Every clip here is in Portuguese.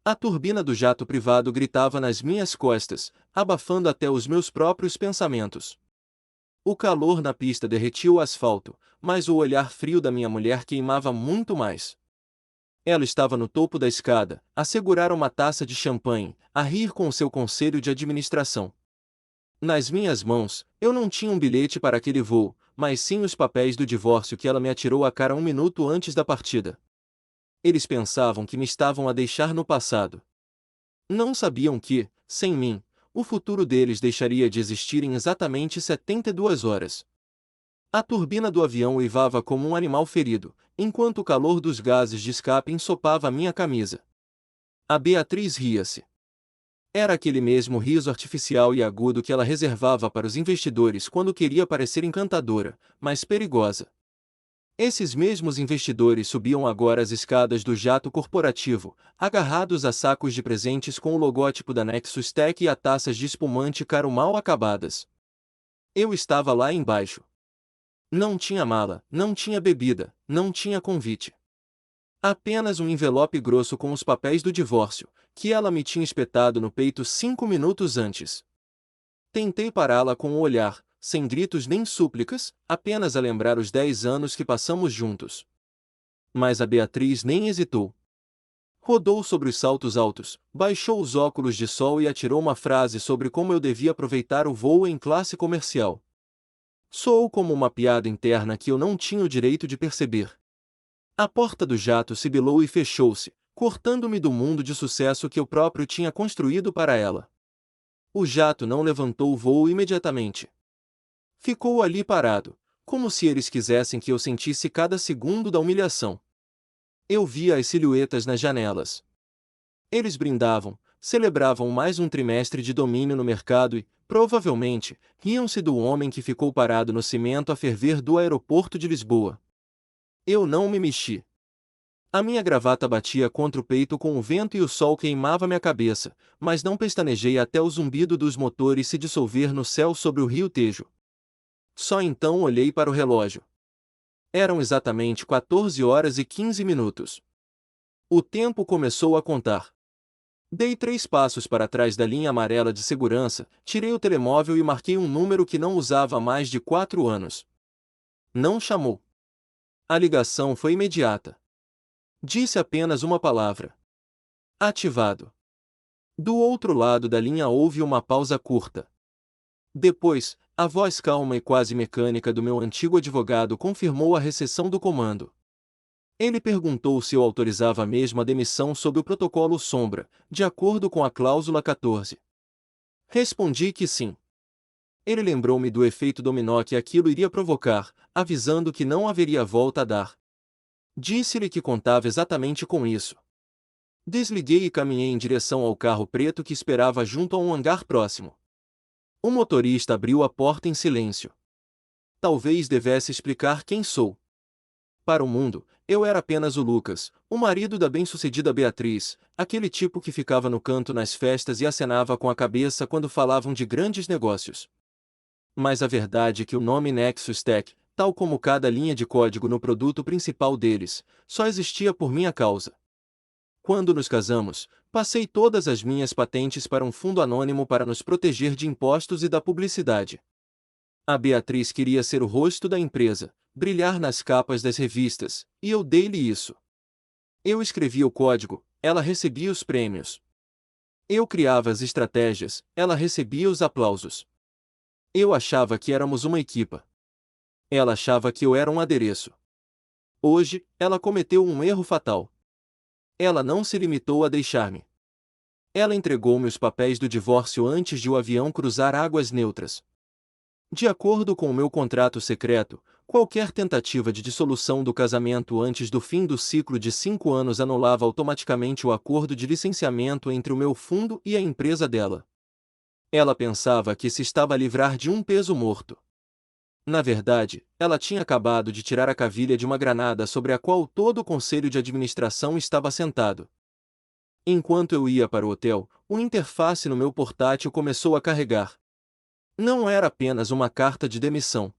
A turbina do jato privado gritava nas minhas costas, abafando até os meus próprios pensamentos. O calor na pista derretia o asfalto, mas o olhar frio da minha mulher queimava muito mais. Ela estava no topo da escada, a segurar uma taça de champanhe, a rir com o seu conselho de administração. Nas minhas mãos, eu não tinha um bilhete para aquele voo, mas sim os papéis do divórcio que ela me atirou à cara um minuto antes da partida. Eles pensavam que me estavam a deixar no passado. Não sabiam que, sem mim, o futuro deles deixaria de existir em exatamente 72 horas. A turbina do avião uivava como um animal ferido, enquanto o calor dos gases de escape ensopava a minha camisa. A Beatriz ria-se. Era aquele mesmo riso artificial e agudo que ela reservava para os investidores quando queria parecer encantadora, mas perigosa. Esses mesmos investidores subiam agora as escadas do jato corporativo, agarrados a sacos de presentes com o logótipo da Nexus Tech e a taças de espumante caro mal acabadas. Eu estava lá embaixo. Não tinha mala, não tinha bebida, não tinha convite. Apenas um envelope grosso com os papéis do divórcio, que ela me tinha espetado no peito 5 minutos antes. Tentei pará-la com o olhar, sem gritos nem súplicas, apenas a lembrar os 10 anos que passamos juntos. Mas a Beatriz nem hesitou. Rodou sobre os saltos altos, baixou os óculos de sol e atirou uma frase sobre como eu devia aproveitar o voo em classe comercial. Soou como uma piada interna que eu não tinha o direito de perceber. A porta do jato sibilou e fechou-se, cortando-me do mundo de sucesso que eu próprio tinha construído para ela. O jato não levantou o voo imediatamente. Ficou ali parado, como se eles quisessem que eu sentisse cada segundo da humilhação. Eu via as silhuetas nas janelas. Eles brindavam, celebravam mais um trimestre de domínio no mercado e, provavelmente, riam-se do homem que ficou parado no cimento a ferver do aeroporto de Lisboa. Eu não me mexi. A minha gravata batia contra o peito com o vento e o sol queimava minha cabeça, mas não pestanejei até o zumbido dos motores se dissolver no céu sobre o rio Tejo. Só então olhei para o relógio. Eram exatamente 14 horas e 15 minutos. O tempo começou a contar. Dei 3 passos para trás da linha amarela de segurança, tirei o telemóvel e marquei um número que não usava há mais de 4 anos. Não chamou. A ligação foi imediata. Disse apenas uma palavra. Ativado. Do outro lado da linha houve uma pausa curta. Depois, a voz calma e quase mecânica do meu antigo advogado confirmou a recepção do comando. Ele perguntou se eu autorizava mesmo a demissão sob o protocolo Sombra, de acordo com a cláusula 14. Respondi que sim. Ele lembrou-me do efeito dominó que aquilo iria provocar, avisando que não haveria volta a dar. Disse-lhe que contava exatamente com isso. Desliguei e caminhei em direção ao carro preto que esperava junto a um hangar próximo. O motorista abriu a porta em silêncio. Talvez devesse explicar quem sou. Para o mundo, eu era apenas o Lucas, o marido da bem-sucedida Beatriz, aquele tipo que ficava no canto nas festas e acenava com a cabeça quando falavam de grandes negócios. Mas a verdade é que o nome Nexus Tech, tal como cada linha de código no produto principal deles, só existia por minha causa. Quando nos casamos, passei todas as minhas patentes para um fundo anônimo para nos proteger de impostos e da publicidade. A Beatriz queria ser o rosto da empresa, brilhar nas capas das revistas, e eu dei-lhe isso. Eu escrevia o código, ela recebia os prêmios. Eu criava as estratégias, ela recebia os aplausos. Eu achava que éramos uma equipa. Ela achava que eu era um adereço. Hoje, ela cometeu um erro fatal. Ela não se limitou a deixar-me. Ela entregou-me os papéis do divórcio antes de o avião cruzar águas neutras. De acordo com o meu contrato secreto, qualquer tentativa de dissolução do casamento antes do fim do ciclo de 5 anos anulava automaticamente o acordo de licenciamento entre o meu fundo e a empresa dela. Ela pensava que se estava a livrar de um peso morto. Na verdade, ela tinha acabado de tirar a cavilha de uma granada sobre a qual todo o conselho de administração estava sentado. Enquanto eu ia para o hotel, o interface no meu portátil começou a carregar. Não era apenas uma carta de demissão.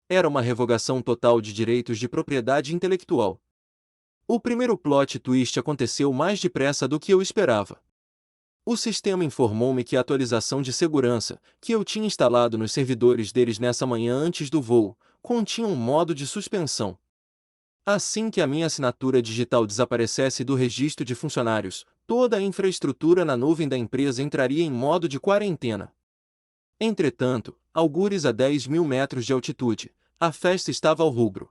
Era uma revogação total de direitos de propriedade intelectual. O primeiro plot twist aconteceu mais depressa do que eu esperava. O sistema informou-me que a atualização de segurança, que eu tinha instalado nos servidores deles nessa manhã antes do voo, continha um modo de suspensão. Assim que a minha assinatura digital desaparecesse do registro de funcionários, toda a infraestrutura na nuvem da empresa entraria em modo de quarentena. Entretanto, algures a 10.000 metros de altitude, a festa estava ao rubro.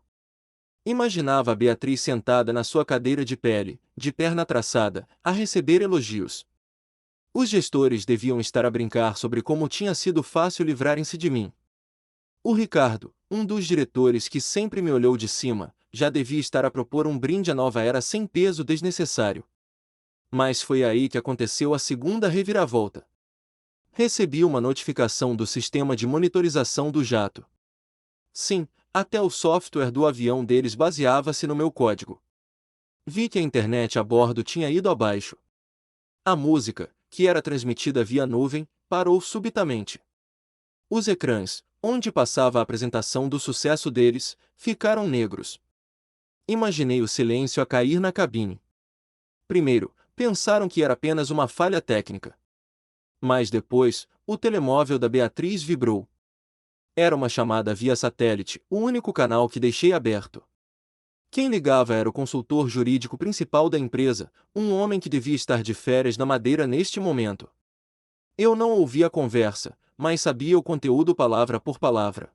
Imaginava a Beatriz sentada na sua cadeira de pele, de perna traçada, a receber elogios. Os gestores deviam estar a brincar sobre como tinha sido fácil livrarem-se de mim. O Ricardo, um dos diretores que sempre me olhou de cima, já devia estar a propor um brinde à nova era sem peso desnecessário. Mas foi aí que aconteceu a segunda reviravolta. Recebi uma notificação do sistema de monitorização do jato. Sim, até o software do avião deles baseava-se no meu código. Vi que a internet a bordo tinha ido abaixo. A música, que era transmitida via nuvem, parou subitamente. Os ecrãs, onde passava a apresentação do sucesso deles, ficaram negros. Imaginei o silêncio a cair na cabine. Primeiro, pensaram que era apenas uma falha técnica. Mas depois, o telemóvel da Beatriz vibrou. Era uma chamada via satélite, o único canal que deixei aberto. Quem ligava era o consultor jurídico principal da empresa, um homem que devia estar de férias na Madeira neste momento. Eu não ouvi a conversa, mas sabia o conteúdo palavra por palavra.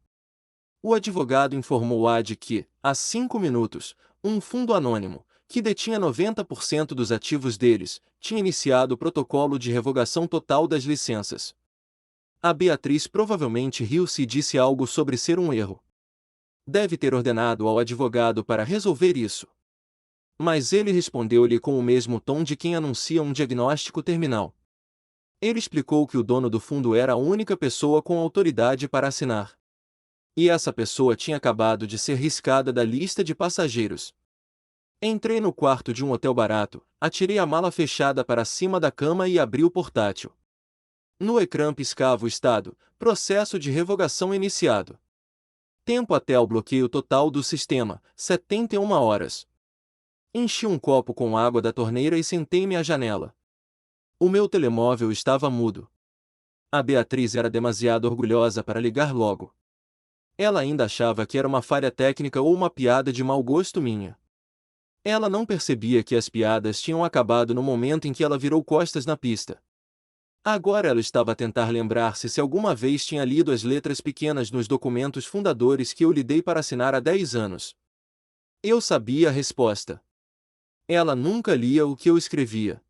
O advogado informou Ad que, há 5 minutos, um fundo anônimo, que detinha 90% dos ativos deles, tinha iniciado o protocolo de revogação total das licenças. A Beatriz provavelmente riu-se e disse algo sobre ser um erro. Deve ter ordenado ao advogado para resolver isso. Mas ele respondeu-lhe com o mesmo tom de quem anuncia um diagnóstico terminal. Ele explicou que o dono do fundo era a única pessoa com autoridade para assinar. E essa pessoa tinha acabado de ser riscada da lista de passageiros. Entrei no quarto de um hotel barato, atirei a mala fechada para cima da cama e abri o portátil. No ecrã piscava o estado, processo de revogação iniciado. Tempo até o bloqueio total do sistema, 71 horas. Enchi um copo com água da torneira e sentei-me à janela. O meu telemóvel estava mudo. A Beatriz era demasiado orgulhosa para ligar logo. Ela ainda achava que era uma falha técnica ou uma piada de mau gosto minha. Ela não percebia que as piadas tinham acabado no momento em que ela virou costas na pista. Agora ela estava a tentar lembrar-se se alguma vez tinha lido as letras pequenas nos documentos fundadores que eu lhe dei para assinar há 10 anos. Eu sabia a resposta. Ela nunca lia o que eu escrevia.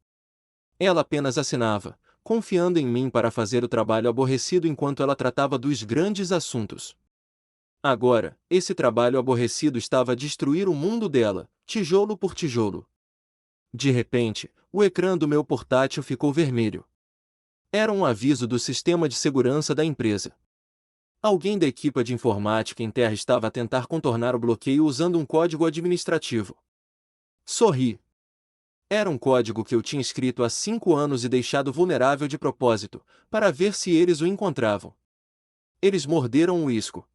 Ela apenas assinava, confiando em mim para fazer o trabalho aborrecido enquanto ela tratava dos grandes assuntos. Agora, esse trabalho aborrecido estava a destruir o mundo dela, tijolo por tijolo. De repente, o ecrã do meu portátil ficou vermelho. Era um aviso do sistema de segurança da empresa. Alguém da equipe de informática em terra estava a tentar contornar o bloqueio usando um código administrativo. Sorri. Era um código que eu tinha escrito há 5 anos e deixado vulnerável de propósito, para ver se eles o encontravam. Eles morderam o isco.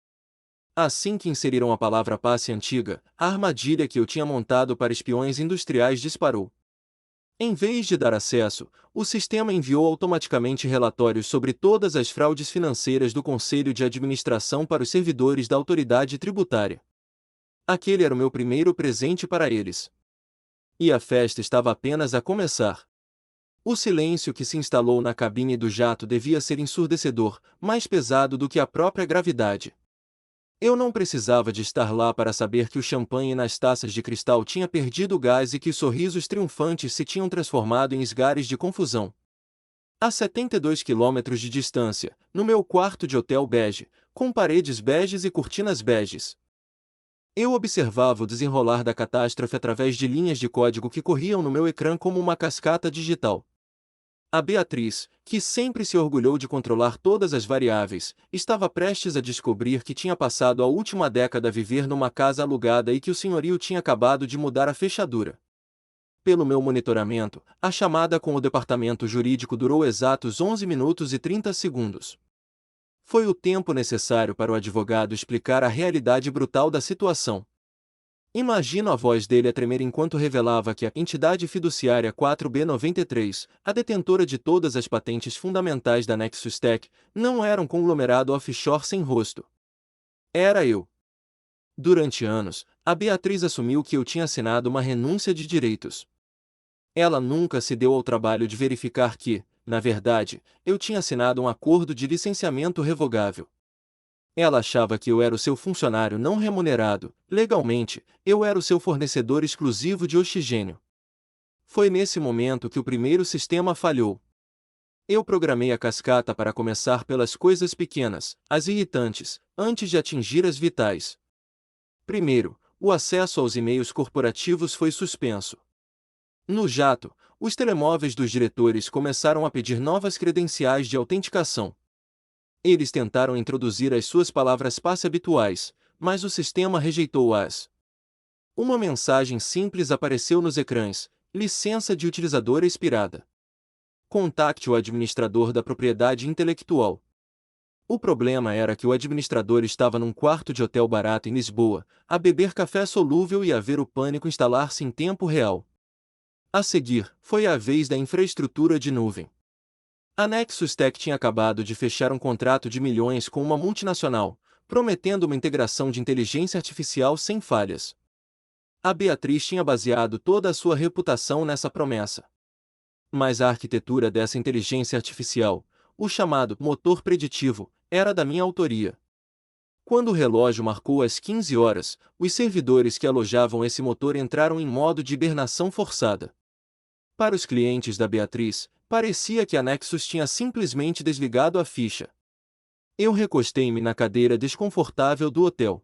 Assim que inseriram a palavra passe antiga, a armadilha que eu tinha montado para espiões industriais disparou. Em vez de dar acesso, o sistema enviou automaticamente relatórios sobre todas as fraudes financeiras do Conselho de Administração para os servidores da autoridade tributária. Aquele era o meu primeiro presente para eles. E a festa estava apenas a começar. O silêncio que se instalou na cabine do jato devia ser ensurdecedor, mais pesado do que a própria gravidade. Eu não precisava de estar lá para saber que o champanhe nas taças de cristal tinha perdido o gás e que os sorrisos triunfantes se tinham transformado em esgares de confusão. A 72 quilômetros de distância, no meu quarto de hotel bege, com paredes beges e cortinas beges. Eu observava o desenrolar da catástrofe através de linhas de código que corriam no meu ecrã como uma cascata digital. A Beatriz, que sempre se orgulhou de controlar todas as variáveis, estava prestes a descobrir que tinha passado a última década a viver numa casa alugada e que o senhorio tinha acabado de mudar a fechadura. Pelo meu monitoramento, a chamada com o departamento jurídico durou exatos 11 minutos e 30 segundos. Foi o tempo necessário para o advogado explicar a realidade brutal da situação. Imagino a voz dele a tremer enquanto revelava que a entidade fiduciária 4B93, a detentora de todas as patentes fundamentais da Nexus Tech, não era um conglomerado offshore sem rosto. Era eu. Durante anos, a Beatriz assumiu que eu tinha assinado uma renúncia de direitos. Ela nunca se deu ao trabalho de verificar que, na verdade, eu tinha assinado um acordo de licenciamento revogável. Ela achava que eu era o seu funcionário não remunerado. Legalmente, eu era o seu fornecedor exclusivo de oxigênio. Foi nesse momento que o primeiro sistema falhou. Eu programei a cascata para começar pelas coisas pequenas, as irritantes, antes de atingir as vitais. Primeiro, o acesso aos e-mails corporativos foi suspenso. No jato, os telemóveis dos diretores começaram a pedir novas credenciais de autenticação. Eles tentaram introduzir as suas palavras-passe habituais, mas o sistema rejeitou-as. Uma mensagem simples apareceu nos ecrãs: licença de utilizador expirada. Contacte o administrador da propriedade intelectual. O problema era que o administrador estava num quarto de hotel barato em Lisboa, a beber café solúvel e a ver o pânico instalar-se em tempo real. A seguir, foi a vez da infraestrutura de nuvem. A Nexus Tech tinha acabado de fechar um contrato de milhões com uma multinacional, prometendo uma integração de inteligência artificial sem falhas. A Beatriz tinha baseado toda a sua reputação nessa promessa. Mas a arquitetura dessa inteligência artificial, o chamado motor preditivo, era da minha autoria. Quando o relógio marcou as 15 horas, os servidores que alojavam esse motor entraram em modo de hibernação forçada. Para os clientes da Beatriz, parecia que a Nexus tinha simplesmente desligado a ficha. Eu recostei-me na cadeira desconfortável do hotel.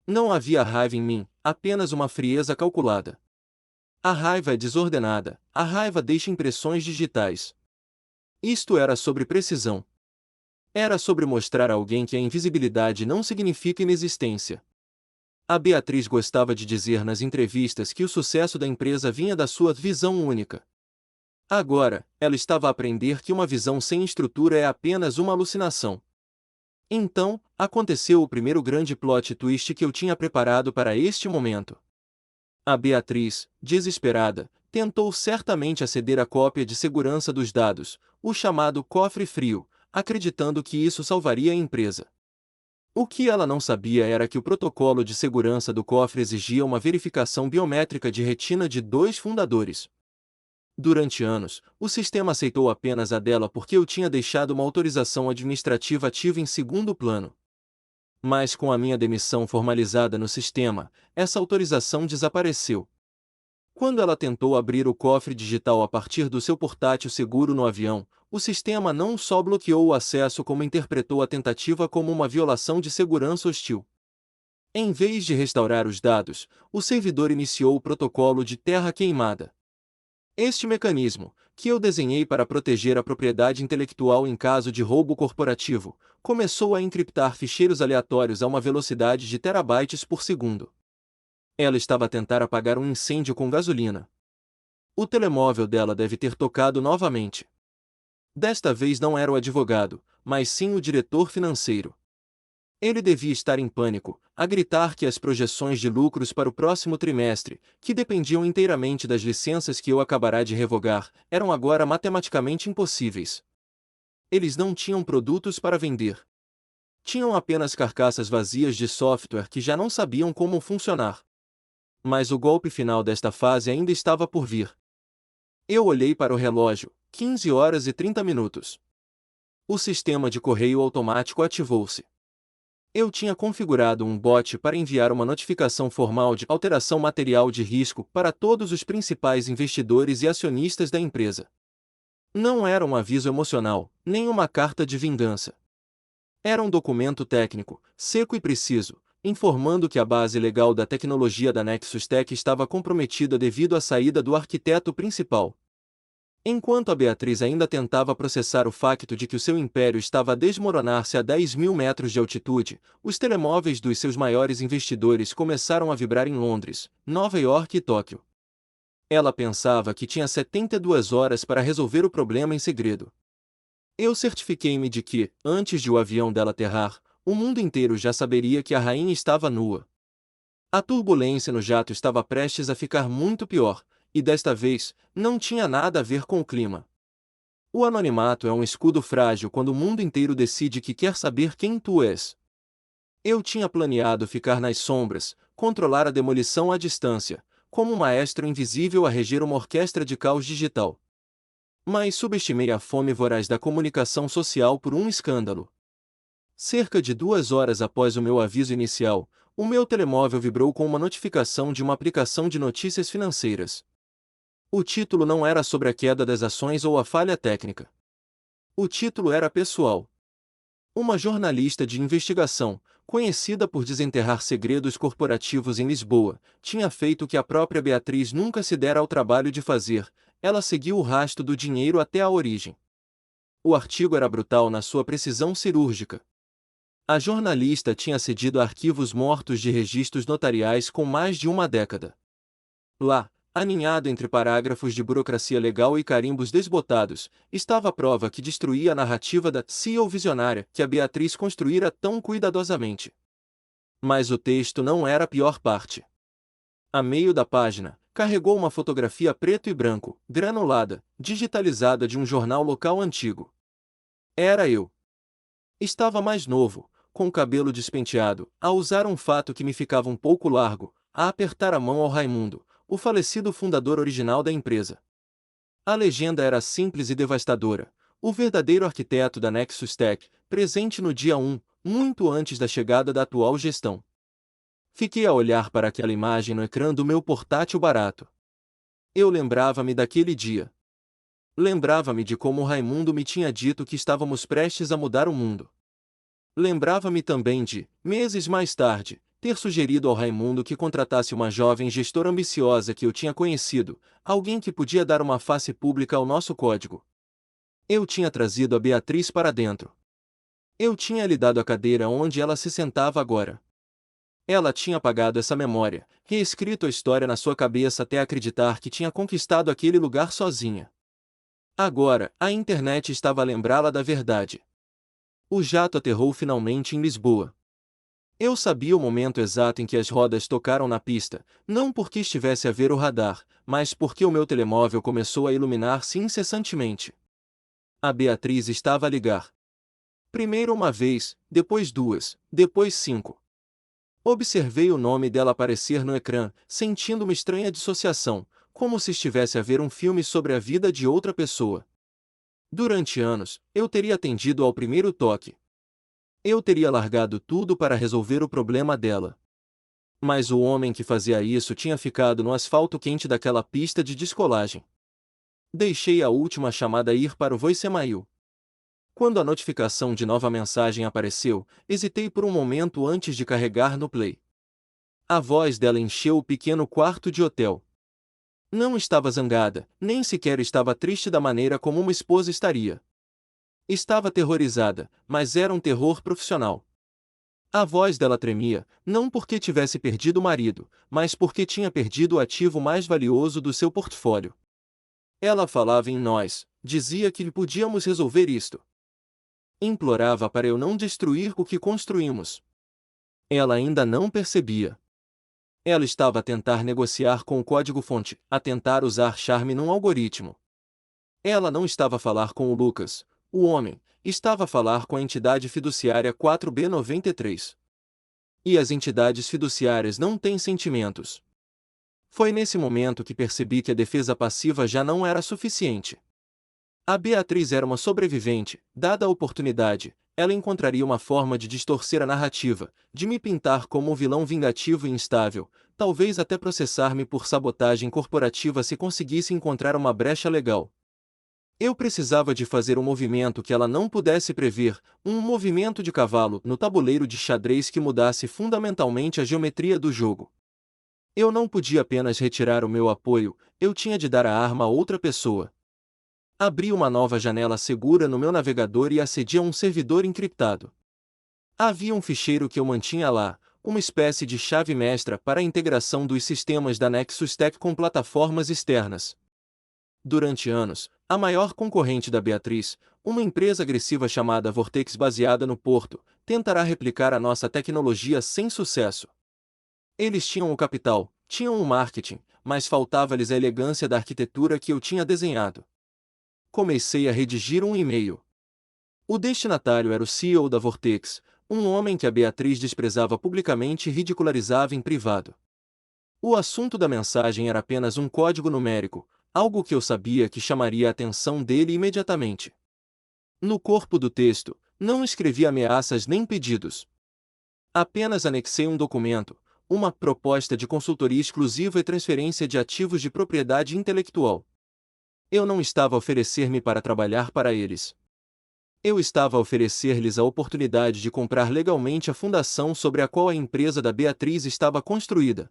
Não havia raiva em mim, apenas uma frieza calculada. A raiva é desordenada, a raiva deixa impressões digitais. Isto era sobre precisão. Era sobre mostrar a alguém que a invisibilidade não significa inexistência. A Beatriz gostava de dizer nas entrevistas que o sucesso da empresa vinha da sua visão única. Agora, ela estava a aprender que uma visão sem estrutura é apenas uma alucinação. Então, aconteceu o primeiro grande plot twist que eu tinha preparado para este momento. A Beatriz, desesperada, tentou certamente aceder à cópia de segurança dos dados, o chamado cofre frio, acreditando que isso salvaria a empresa. O que ela não sabia era que o protocolo de segurança do cofre exigia uma verificação biométrica de retina de 2 fundadores. Durante anos, o sistema aceitou apenas a dela porque eu tinha deixado uma autorização administrativa ativa em segundo plano. Mas com a minha demissão formalizada no sistema, essa autorização desapareceu. Quando ela tentou abrir o cofre digital a partir do seu portátil seguro no avião, o sistema não só bloqueou o acesso como interpretou a tentativa como uma violação de segurança hostil. Em vez de restaurar os dados, o servidor iniciou o protocolo de terra queimada. Este mecanismo, que eu desenhei para proteger a propriedade intelectual em caso de roubo corporativo, começou a encriptar ficheiros aleatórios a uma velocidade de terabytes por segundo. Ela estava a tentar apagar um incêndio com gasolina. O telemóvel dela deve ter tocado novamente. Desta vez não era o advogado, mas sim o diretor financeiro. Ele devia estar em pânico, a gritar que as projeções de lucros para o próximo trimestre, que dependiam inteiramente das licenças que eu acabará de revogar, eram agora matematicamente impossíveis. Eles não tinham produtos para vender. Tinham apenas carcaças vazias de software que já não sabiam como funcionar. Mas o golpe final desta fase ainda estava por vir. Eu olhei para o relógio, 15 horas e 30 minutos. O sistema de correio automático ativou-se. Eu tinha configurado um bot para enviar uma notificação formal de alteração material de risco para todos os principais investidores e acionistas da empresa. Não era um aviso emocional, nem uma carta de vingança. Era um documento técnico, seco e preciso, informando que a base legal da tecnologia da Nexus Tech estava comprometida devido à saída do arquiteto principal. Enquanto a Beatriz ainda tentava processar o facto de que o seu império estava a desmoronar-se a 10.000 metros de altitude, os telemóveis dos seus maiores investidores começaram a vibrar em Londres, Nova York e Tóquio. Ela pensava que tinha 72 horas para resolver o problema em segredo. Eu certifiquei-me de que, antes de o avião dela aterrar, o mundo inteiro já saberia que a rainha estava nua. A turbulência no jato estava prestes a ficar muito pior, e desta vez, não tinha nada a ver com o clima. O anonimato é um escudo frágil quando o mundo inteiro decide que quer saber quem tu és. Eu tinha planeado ficar nas sombras, controlar a demolição à distância, como um maestro invisível a reger uma orquestra de caos digital. Mas subestimei a fome voraz da comunicação social por um escândalo. Cerca de 2 horas após o meu aviso inicial, o meu telemóvel vibrou com uma notificação de uma aplicação de notícias financeiras. O título não era sobre a queda das ações ou a falha técnica. O título era pessoal. Uma jornalista de investigação, conhecida por desenterrar segredos corporativos em Lisboa, tinha feito o que a própria Beatriz nunca se dera ao trabalho de fazer: ela seguiu o rastro do dinheiro até a origem. O artigo era brutal na sua precisão cirúrgica. A jornalista tinha acedido a arquivos mortos de registros notariais com mais de uma década. Lá, aninhado entre parágrafos de burocracia legal e carimbos desbotados, estava a prova que destruía a narrativa da CEO visionária que a Beatriz construíra tão cuidadosamente. Mas o texto não era a pior parte. A meio da página, carregou uma fotografia preto e branco, granulada, digitalizada de um jornal local antigo. Era eu. Estava mais novo, com o cabelo despenteado, a usar um fato que me ficava um pouco largo, a apertar a mão ao Raimundo, o falecido fundador original da empresa. A legenda era simples e devastadora: o verdadeiro arquiteto da Nexus Tech, presente no dia 1, muito antes da chegada da atual gestão. Fiquei a olhar para aquela imagem no ecrã do meu portátil barato. Eu lembrava-me daquele dia. Lembrava-me de como o Raimundo me tinha dito que estávamos prestes a mudar o mundo. Lembrava-me também de, meses mais tarde, ter sugerido ao Raimundo que contratasse uma jovem gestora ambiciosa que eu tinha conhecido, alguém que podia dar uma face pública ao nosso código. Eu tinha trazido a Beatriz para dentro. Eu tinha lhe dado a cadeira onde ela se sentava agora. Ela tinha apagado essa memória, reescrito a história na sua cabeça até acreditar que tinha conquistado aquele lugar sozinha. Agora, a internet estava a lembrá-la da verdade. O jato aterrou finalmente em Lisboa. Eu sabia o momento exato em que as rodas tocaram na pista, não porque estivesse a ver o radar, mas porque o meu telemóvel começou a iluminar-se incessantemente. A Beatriz estava a ligar. Primeiro uma vez, depois duas, depois 5. Observei o nome dela aparecer no ecrã, sentindo uma estranha dissociação, como se estivesse a ver um filme sobre a vida de outra pessoa. Durante anos, eu teria atendido ao primeiro toque. Eu teria largado tudo para resolver o problema dela. Mas o homem que fazia isso tinha ficado no asfalto quente daquela pista de descolagem. Deixei a última chamada ir para o voicemail. Quando a notificação de nova mensagem apareceu, hesitei por um momento antes de carregar no play. A voz dela encheu o pequeno quarto de hotel. Não estava zangada, nem sequer estava triste da maneira como uma esposa estaria. Estava aterrorizada, mas era um terror profissional. A voz dela tremia, não porque tivesse perdido o marido, mas porque tinha perdido o ativo mais valioso do seu portfólio. Ela falava em nós, dizia que podíamos resolver isto. Implorava para eu não destruir o que construímos. Ela ainda não percebia. Ela estava a tentar negociar com o código-fonte, a tentar usar charme num algoritmo. Ela não estava a falar com o Lucas, o homem, estava a falar com a entidade fiduciária 4B93. E as entidades fiduciárias não têm sentimentos. Foi nesse momento que percebi que a defesa passiva já não era suficiente. A Beatriz era uma sobrevivente, dada a oportunidade, ela encontraria uma forma de distorcer a narrativa, de me pintar como um vilão vingativo e instável, talvez até processar-me por sabotagem corporativa se conseguisse encontrar uma brecha legal. Eu precisava de fazer um movimento que ela não pudesse prever, um movimento de cavalo no tabuleiro de xadrez que mudasse fundamentalmente a geometria do jogo. Eu não podia apenas retirar o meu apoio, eu tinha de dar a arma a outra pessoa. Abri uma nova janela segura no meu navegador e acedi a um servidor encriptado. Havia um ficheiro que eu mantinha lá, uma espécie de chave mestra para a integração dos sistemas da Nexus Tech com plataformas externas. Durante anos, a maior concorrente da Beatriz, uma empresa agressiva chamada Vortex baseada no Porto, tentará replicar a nossa tecnologia sem sucesso. Eles tinham o capital, tinham o marketing, mas faltava-lhes a elegância da arquitetura que eu tinha desenhado. Comecei a redigir um e-mail. O destinatário era o CEO da Vortex, um homem que a Beatriz desprezava publicamente e ridicularizava em privado. O assunto da mensagem era apenas um código numérico, algo que eu sabia que chamaria a atenção dele imediatamente. No corpo do texto, não escrevi ameaças nem pedidos. Apenas anexei um documento, uma proposta de consultoria exclusiva e transferência de ativos de propriedade intelectual. Eu não estava a oferecer-me para trabalhar para eles. Eu estava a oferecer-lhes a oportunidade de comprar legalmente a fundação sobre a qual a empresa da Beatriz estava construída.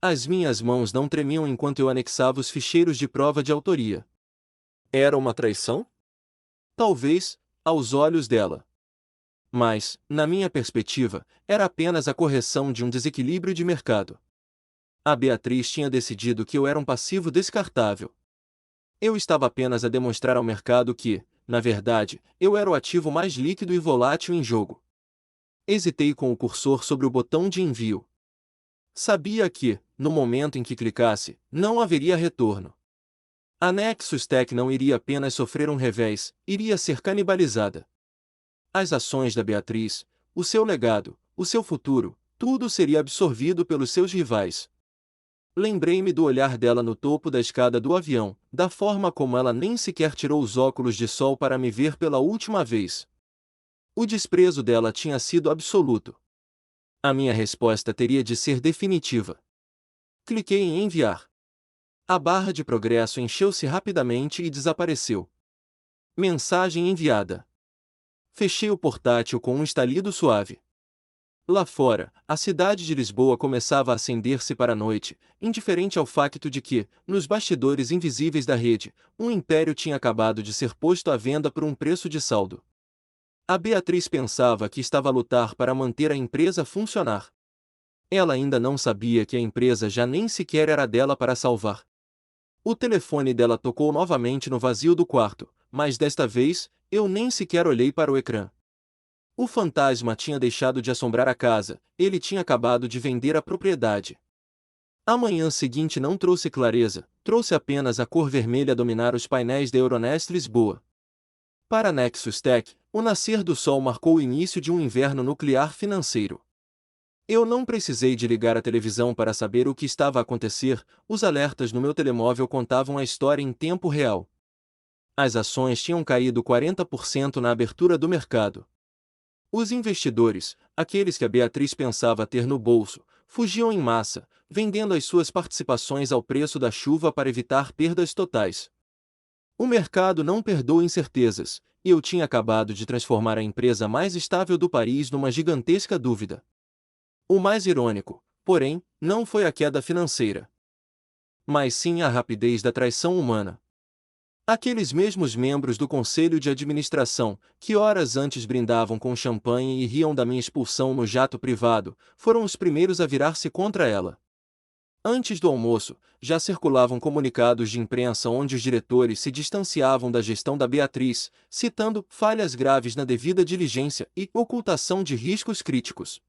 As minhas mãos não tremiam enquanto eu anexava os ficheiros de prova de autoria. Era uma traição? Talvez, aos olhos dela. Mas, na minha perspectiva, era apenas a correção de um desequilíbrio de mercado. A Beatriz tinha decidido que eu era um passivo descartável. Eu estava apenas a demonstrar ao mercado que, na verdade, eu era o ativo mais líquido e volátil em jogo. Hesitei com o cursor sobre o botão de envio. Sabia que, no momento em que clicasse, não haveria retorno. A Nexus Tech não iria apenas sofrer um revés, iria ser canibalizada. As ações da Beatriz, o seu legado, o seu futuro, tudo seria absorvido pelos seus rivais. Lembrei-me do olhar dela no topo da escada do avião, da forma como ela nem sequer tirou os óculos de sol para me ver pela última vez. O desprezo dela tinha sido absoluto. A minha resposta teria de ser definitiva. Cliquei em enviar. A barra de progresso encheu-se rapidamente e desapareceu. Mensagem enviada. Fechei o portátil com um estalido suave. Lá fora, a cidade de Lisboa começava a acender-se para a noite, indiferente ao facto de que, nos bastidores invisíveis da rede, um império tinha acabado de ser posto à venda por um preço de saldo. A Beatriz pensava que estava a lutar para manter a empresa a funcionar. Ela ainda não sabia que a empresa já nem sequer era dela para salvar. O telefone dela tocou novamente no vazio do quarto, mas desta vez, eu nem sequer olhei para o ecrã. O fantasma tinha deixado de assombrar a casa, ele tinha acabado de vender a propriedade. A manhã seguinte não trouxe clareza, trouxe apenas a cor vermelha a dominar os painéis da Euronest Lisboa. Para a Nexus Tech, o nascer do sol marcou o início de um inverno nuclear financeiro. Eu não precisei de ligar a televisão para saber o que estava a acontecer, os alertas no meu telemóvel contavam a história em tempo real. As ações tinham caído 40% na abertura do mercado. Os investidores, aqueles que a Beatriz pensava ter no bolso, fugiam em massa, vendendo as suas participações ao preço da chuva para evitar perdas totais. O mercado não perdoa incertezas, e eu tinha acabado de transformar a empresa mais estável do país numa gigantesca dúvida. O mais irônico, porém, não foi a queda financeira, mas sim a rapidez da traição humana. Aqueles mesmos membros do conselho de administração, que horas antes brindavam com champanhe e riam da minha expulsão no jato privado, foram os primeiros a virar-se contra ela. Antes do almoço, já circulavam comunicados de imprensa onde os diretores se distanciavam da gestão da Beatriz, citando falhas graves na devida diligência e ocultação de riscos críticos.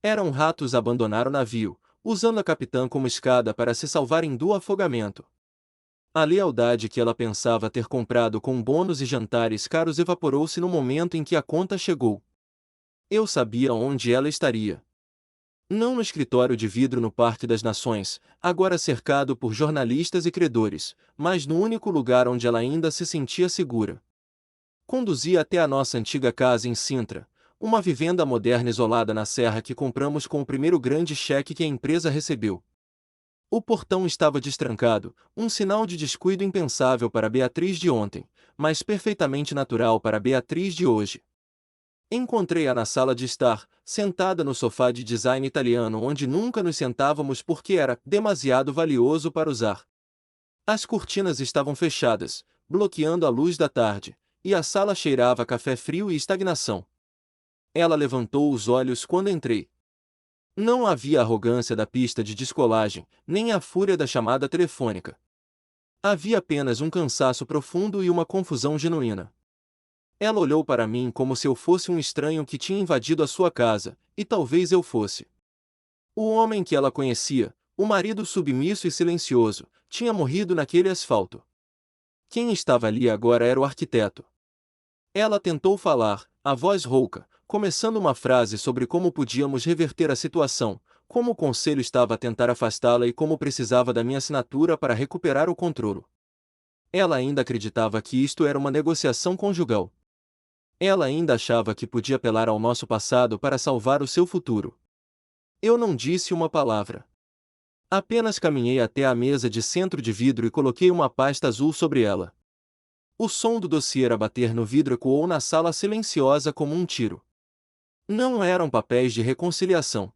Eram ratos abandonar o navio, usando a capitã como escada para se salvarem do afogamento. A lealdade que ela pensava ter comprado com bônus e jantares caros evaporou-se no momento em que a conta chegou. Eu sabia onde ela estaria. Não no escritório de vidro no Parque das Nações, agora cercado por jornalistas e credores, mas no único lugar onde ela ainda se sentia segura. Conduzia até a nossa antiga casa em Sintra, uma vivenda moderna isolada na serra que compramos com o primeiro grande cheque que a empresa recebeu. O portão estava destrancado, um sinal de descuido impensável para Beatriz de ontem, mas perfeitamente natural para Beatriz de hoje. Encontrei-a na sala de estar, sentada no sofá de design italiano onde nunca nos sentávamos porque era demasiado valioso para usar. As cortinas estavam fechadas, bloqueando a luz da tarde, e a sala cheirava a café frio e estagnação. Ela levantou os olhos quando entrei. Não havia a arrogância da pista de descolagem, nem a fúria da chamada telefônica. Havia apenas um cansaço profundo e uma confusão genuína. Ela olhou para mim como se eu fosse um estranho que tinha invadido a sua casa, e talvez eu fosse. O homem que ela conhecia, o marido submisso e silencioso, tinha morrido naquele asfalto. Quem estava ali agora era o arquiteto. Ela tentou falar, a voz rouca, começando uma frase sobre como podíamos reverter a situação, como o conselho estava a tentar afastá-la e como precisava da minha assinatura para recuperar o controle. Ela ainda acreditava que isto era uma negociação conjugal. Ela ainda achava que podia apelar ao nosso passado para salvar o seu futuro. Eu não disse uma palavra. Apenas caminhei até a mesa de centro de vidro e coloquei uma pasta azul sobre ela. O som do dossiê a bater no vidro ecoou na sala silenciosa como um tiro. Não eram papéis de reconciliação.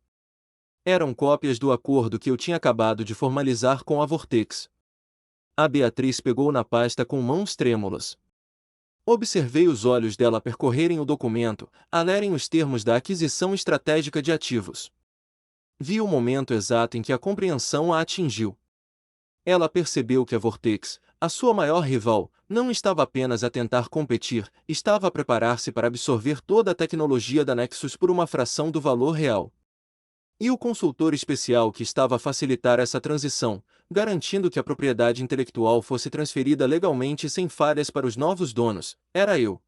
Eram cópias do acordo que eu tinha acabado de formalizar com a Vortex. A Beatriz pegou na pasta com mãos trêmulas. Observei os olhos dela percorrerem o documento, a lerem os termos da aquisição estratégica de ativos. Vi o momento exato em que a compreensão a atingiu. Ela percebeu que a Vortex, a sua maior rival, não estava apenas a tentar competir, estava a preparar-se para absorver toda a tecnologia da Nexus por uma fração do valor real. E o consultor especial que estava a facilitar essa transição, garantindo que a propriedade intelectual fosse transferida legalmente sem falhas para os novos donos, era eu.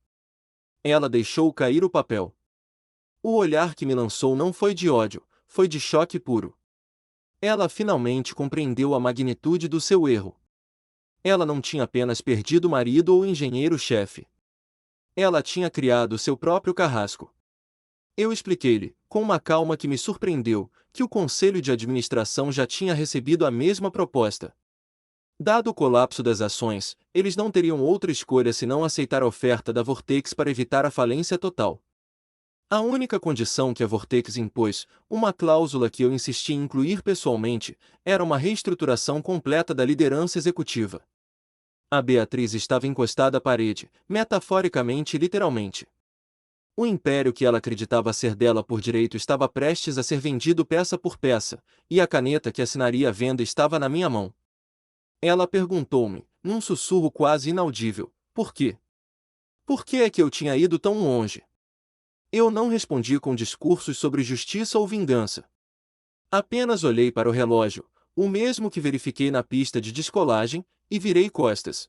Ela deixou cair o papel. O olhar que me lançou não foi de ódio, foi de choque puro. Ela finalmente compreendeu a magnitude do seu erro. Ela não tinha apenas perdido o marido ou engenheiro-chefe. Ela tinha criado seu próprio carrasco. Eu expliquei-lhe, com uma calma que me surpreendeu, que o conselho de administração já tinha recebido a mesma proposta. Dado o colapso das ações, eles não teriam outra escolha senão aceitar a oferta da Vortex para evitar a falência total. A única condição que a Vortex impôs, uma cláusula que eu insisti em incluir pessoalmente, era uma reestruturação completa da liderança executiva. A Beatriz estava encostada à parede, metaforicamente e literalmente. O império que ela acreditava ser dela por direito estava prestes a ser vendido peça por peça, e a caneta que assinaria a venda estava na minha mão. Ela perguntou-me, num sussurro quase inaudível, por quê? Por que é que eu tinha ido tão longe? Eu não respondi com discursos sobre justiça ou vingança. Apenas olhei para o relógio, o mesmo que verifiquei na pista de descolagem, e virei costas.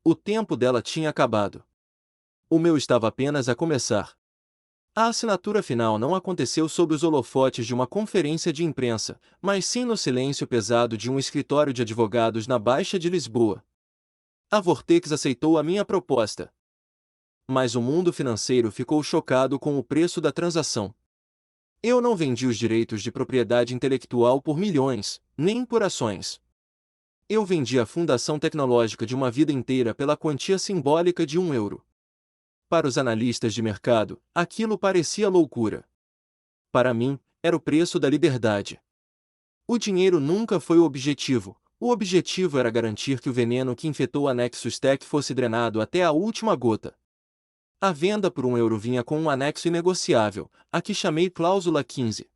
O tempo dela tinha acabado. O meu estava apenas a começar. A assinatura final não aconteceu sob os holofotes de uma conferência de imprensa, mas sim no silêncio pesado de um escritório de advogados na Baixa de Lisboa. A Vortex aceitou a minha proposta. Mas o mundo financeiro ficou chocado com o preço da transação. Eu não vendi os direitos de propriedade intelectual por milhões, nem por ações. Eu vendi a fundação tecnológica de uma vida inteira pela quantia simbólica de €1. Para os analistas de mercado, aquilo parecia loucura. Para mim, era o preço da liberdade. O dinheiro nunca foi o objetivo era garantir que o veneno que infectou a Nexus Tech fosse drenado até a última gota. A venda por €1 vinha com um anexo inegociável, a que chamei cláusula 15.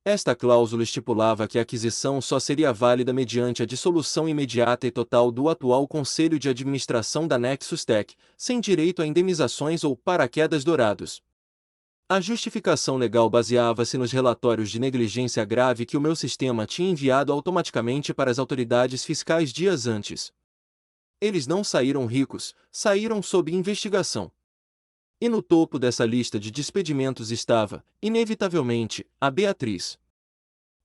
Esta cláusula estipulava que a aquisição só seria válida mediante a dissolução imediata e total do atual Conselho de Administração da Nexus Tech, sem direito a indenizações ou paraquedas dourados. A justificação legal baseava-se nos relatórios de negligência grave que o meu sistema tinha enviado automaticamente para as autoridades fiscais dias antes. Eles não saíram ricos, saíram sob investigação. E no topo dessa lista de despedimentos estava, inevitavelmente, a Beatriz.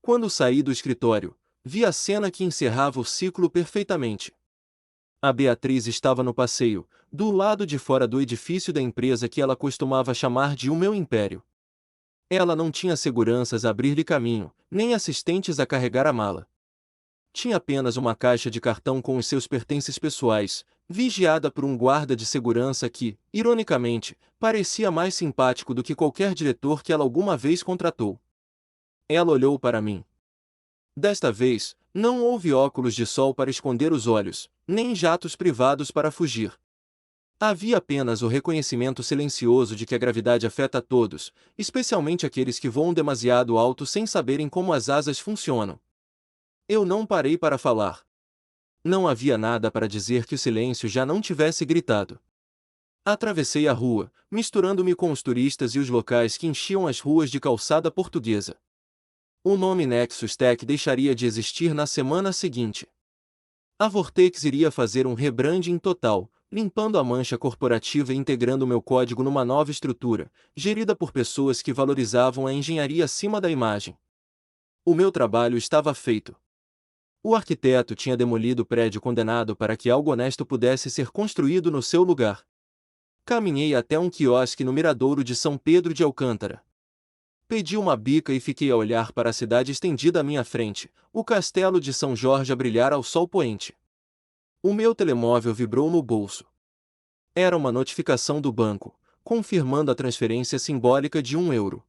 Quando saí do escritório, vi a cena que encerrava o ciclo perfeitamente. A Beatriz estava no passeio, do lado de fora do edifício da empresa que ela costumava chamar de o meu império. Ela não tinha seguranças a abrir-lhe caminho, nem assistentes a carregar a mala. Tinha apenas uma caixa de cartão com os seus pertences pessoais, vigiada por um guarda de segurança que, ironicamente, parecia mais simpático do que qualquer diretor que ela alguma vez contratou. Ela olhou para mim. Desta vez, não houve óculos de sol para esconder os olhos, nem jatos privados para fugir. Havia apenas o reconhecimento silencioso de que a gravidade afeta a todos, especialmente aqueles que voam demasiado alto sem saberem como as asas funcionam. Eu não parei para falar. Não havia nada para dizer que o silêncio já não tivesse gritado. Atravessei a rua, misturando-me com os turistas e os locais que enchiam as ruas de calçada portuguesa. O nome Nexus Tech deixaria de existir na semana seguinte. A Vortex iria fazer um rebranding total, limpando a mancha corporativa e integrando meu código numa nova estrutura, gerida por pessoas que valorizavam a engenharia acima da imagem. O meu trabalho estava feito. O arquiteto tinha demolido o prédio condenado para que algo honesto pudesse ser construído no seu lugar. Caminhei até um quiosque no miradouro de São Pedro de Alcântara. Pedi uma bica e fiquei a olhar para a cidade estendida à minha frente, o castelo de São Jorge a brilhar ao sol poente. O meu telemóvel vibrou no bolso. Era uma notificação do banco, confirmando a transferência simbólica de €1.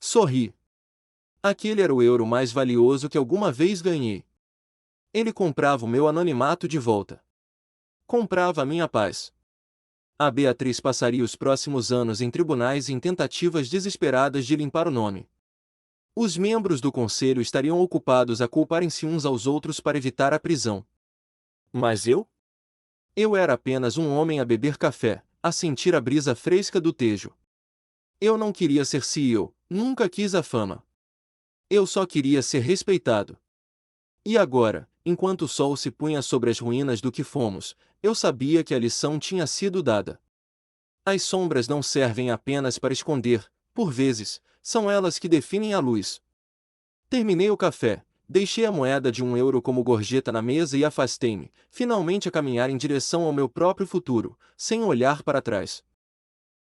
Sorri. Aquele era o euro mais valioso que alguma vez ganhei. Ele comprava o meu anonimato de volta. Comprava a minha paz. A Beatriz passaria os próximos anos em tribunais em tentativas desesperadas de limpar o nome. Os membros do conselho estariam ocupados a culparem-se uns aos outros para evitar a prisão. Mas eu? Eu era apenas um homem a beber café, a sentir a brisa fresca do Tejo. Eu não queria ser CEO, nunca quis a fama. Eu só queria ser respeitado. E agora, enquanto o sol se punha sobre as ruínas do que fomos, eu sabia que a lição tinha sido dada. As sombras não servem apenas para esconder, por vezes, são elas que definem a luz. Terminei o café, deixei a moeda de €1 como gorjeta na mesa e afastei-me, finalmente a caminhar em direção ao meu próprio futuro, sem olhar para trás.